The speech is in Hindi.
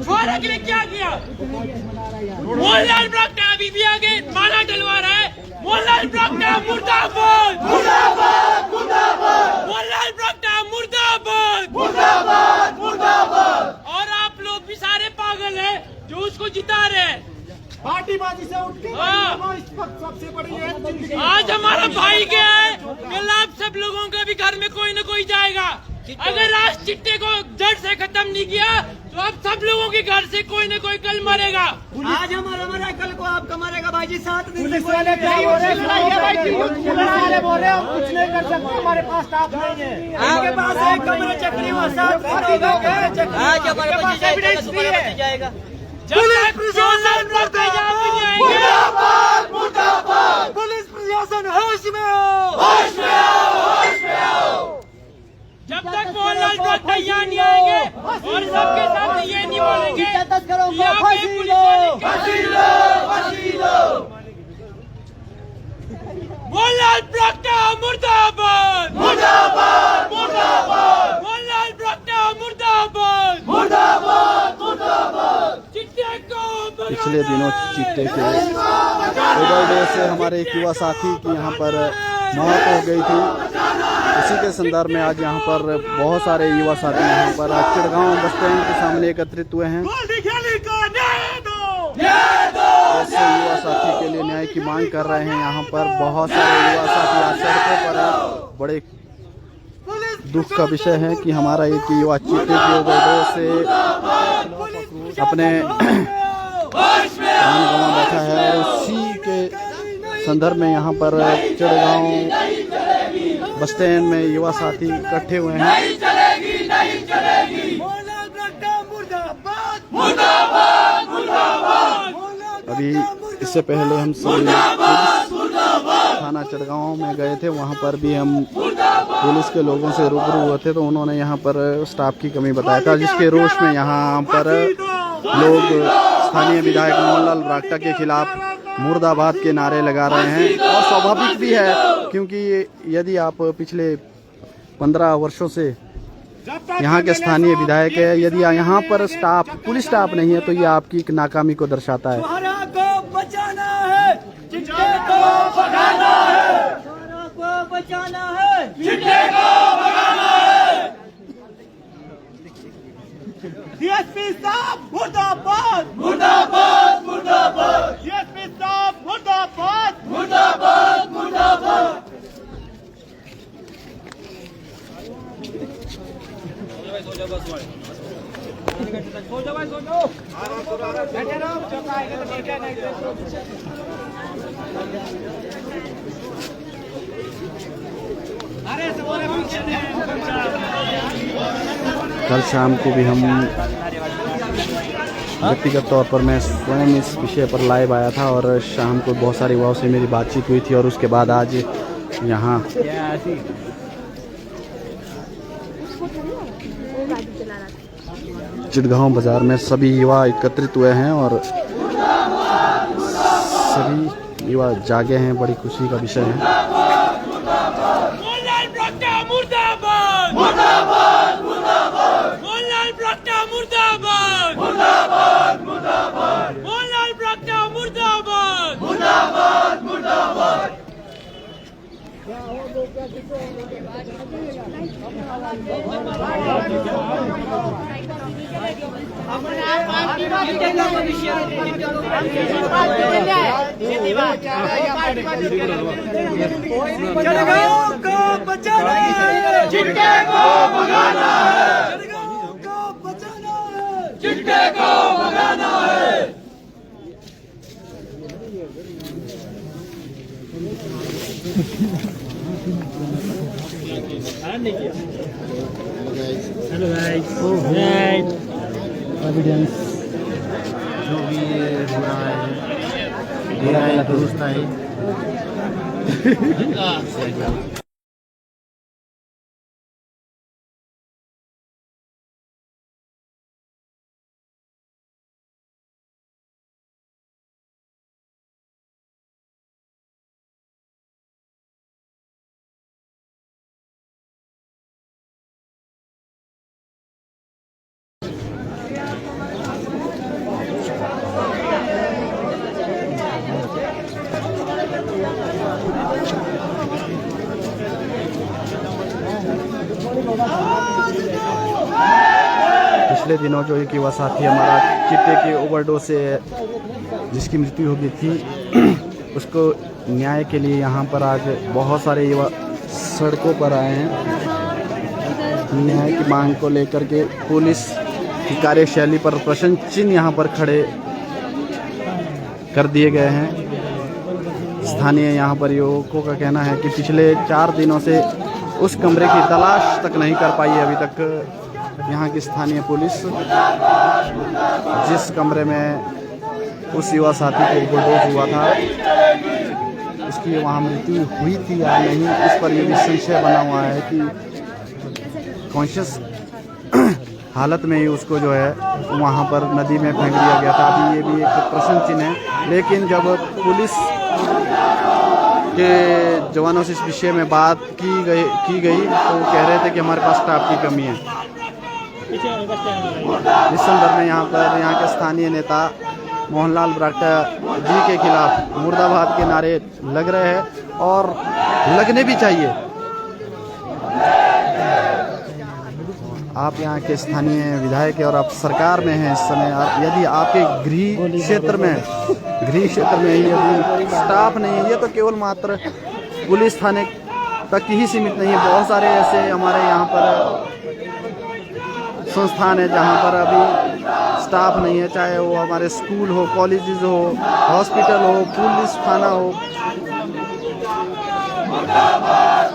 फौरन के लिए क्या किया? मोहनलाल ब्राक्टा अभी भी आगे माला डलवा रहा है। मोहनलाल ब्राक्टा मुर्दाबाद, मुर्दाबाद, मुर्दाबाद। मोहनलाल ब्राक्टा मुर्दाबाद, मुर्दाबाद, मुर्दाबाद। और आप लोग भी सारे पागल हैं जो उसको जिता रहे हैं। पार्टीबाजी से उठ के इस वक्त सबसे बड़ी है। आज हमारा भाई गया है, कल आप सब लोगों के भी घर में कोई न कोई जाएगा। अगर आज चिट्टे को जड़ से खत्म नहीं किया तो अब सब लोगों के घर से कोई न कोई कल मरेगा। आज हमारा मरा, कल को आपका मरेगा भाई जी। 7 दिन पुलिस वाले क्या बोल रहे हैं? पुलिस वाले बोल रहे हैं हम कुछ नहीं कर सकते, हमारे पास स्टाफ नहीं है। आपके पास एक कमरा चक्री हुआ 7 दिन हो गए। आज हमारे पास एविडेंस भी जाएगा। पुलिस प्रशासन मुर्दाबाद, मुर्दाबाद। पुलिस प्रशासन होश में हो, होश में हो, होश में हो। जब तक मोहनलाल ब्राक्टा यहाँ नहीं आएंगे और सबके सामने ये नहीं बोलेंगे यहाँ पे पुलिस वाले फांसी लो, फांसी लो। मोहनलाल ब्राक्टा मुर्दाबाद, मुर्दाबाद, मुर्दाबाद। मोहनलाल ब्राक्टा मुर्दाबाद, मुर्दाबाद, मुर्दाबाद। चिट्टे को पिछले दिनों चिट्टे के ओवरडोज से हमारे एक युवा साथी की यहाँ पर मौत हो गई थी। उसी के संदर्भ में आज यहाँ पर बहुत सारे युवा साथी यहाँ पर चिड़गांव बस स्टैंड के सामने एकत्रित हुए हैं। ऐसे युवा साथी के लिए न्याय की मांग कर रहे हैं। यहाँ पर बहुत सारे युवा साथी आज सड़कों पर हैं। बड़े दुख का विषय है कि हमारा एक युवा चिट्टे की ओवरडोज से अपने प्राण गंवा बैठा है और उसी के संदर्भ में यहाँ पर चिड़गांव बस स्टैंड में युवा साथी इकट्ठे हुए हैं। अभी इससे पहले हम सभी थाना चिड़गांव में गए थे, वहाँ पर भी हम पुलिस के लोगों से रूबरू हुए थे तो उन्होंने यहाँ पर स्टाफ की कमी बताया था, जिसके रोष में यहाँ पर लोग स्थानीय विधायक मोहनलाल ब्राक्टा के खिलाफ मुर्दाबाद के नारे लगा रहे हैं। और स्वाभाविक भी है क्योंकि यदि आप पिछले 15 वर्षों से यहाँ के स्थानीय विधायक है, यदि यहाँ पर स्टाफ पुलिस स्टाफ नहीं है तो ये आपकी एक नाकामी को दर्शाता है। बचाना है, चिट्टे को भगाना है, को बचाना है, चिट्टे को भगाना है। डीएसपी साहब मुर्दाबाद, मुर्दाबाद, मुर्दाबाद। डीएसपी साहब मुर्दाबाद, मुर्दाबाद, मुर्दाबाद। कल शाम को भी हम व्यक्तिगत तौर पर मैं स्वयं इस विषय पर लाइव आया था और शाम को बहुत सारे युवाओं से मेरी बातचीत हुई थी और उसके बाद आज यहाँ चिड़गांव बाजार में सभी युवा एकत्रित हुए हैं और सभी युवा जागे हैं। बड़ी खुशी का विषय है। मोहनलाल ब्राक्टा मुर्दाबाद, मुर्दाबाद, मुर्दाबाद। मोहनलाल ब्राक्टा मुर्दाबाद, मुर्दाबाद, मुर्दाबाद। मोहनलाल ब्राक्टा मुर्दाबाद, मुर्दाबाद, मुर्दाबाद। चिड़गांव को बचाना है, चिट्टे को भगाना है, चिड़गांव को बचाना है, चिट्टे को भगाना है। हेलो गाइस, एविडेंस जो भी हो रहा है दुरुस्त है। पिछले दिनों जो एक युवा साथी हमारा चिट्टे के ओवरडोज से जिसकी मृत्यु हो गई थी, उसको न्याय के लिए यहाँ पर आज बहुत सारे युवा सड़कों पर आए हैं। न्याय की मांग को लेकर के पुलिस की कार्यशैली पर प्रश्न चिन्ह यहाँ पर खड़े कर दिए गए हैं। स्थानीय यहाँ पर युवकों का कहना है कि पिछले 4 दिनों से उस कमरे की तलाश तक नहीं कर पाई अभी तक यहाँ की स्थानीय पुलिस, जिस कमरे में उस युवा साथी को ओवरडोज हुआ था, उसकी वहाँ मृत्यु हुई थी या नहीं, इस पर ये भी संशय बना हुआ है कि कॉन्शियस हालत में ही उसको जो है वहाँ पर नदी में फेंक दिया गया था। अभी ये भी एक प्रश्न चिन्ह है। लेकिन जब पुलिस के जवानों से इस विषय में बात की गई तो वो कह रहे थे कि हमारे पास स्टाफ की कमी है। इस संदर्भ में यहाँ के स्थानीय नेता मोहनलाल ब्राक्टा जी के खिलाफ मुर्दाबाद के नारे लग रहे हैं और लगने भी चाहिए। आप यहाँ के स्थानीय विधायक हैं और आप सरकार में हैं इस समय। यदि आपके गृह क्षेत्र में यदि स्टाफ नहीं है, ये तो केवल मात्र पुलिस थाने तक ही सीमित नहीं है। बहुत सारे ऐसे हमारे यहाँ पर संस्थान है जहाँ पर अभी स्टाफ नहीं है, चाहे वो हमारे स्कूल हो, कॉलेजेस हो, हॉस्पिटल हो, पुलिस थाना हो। मुर्दाबाद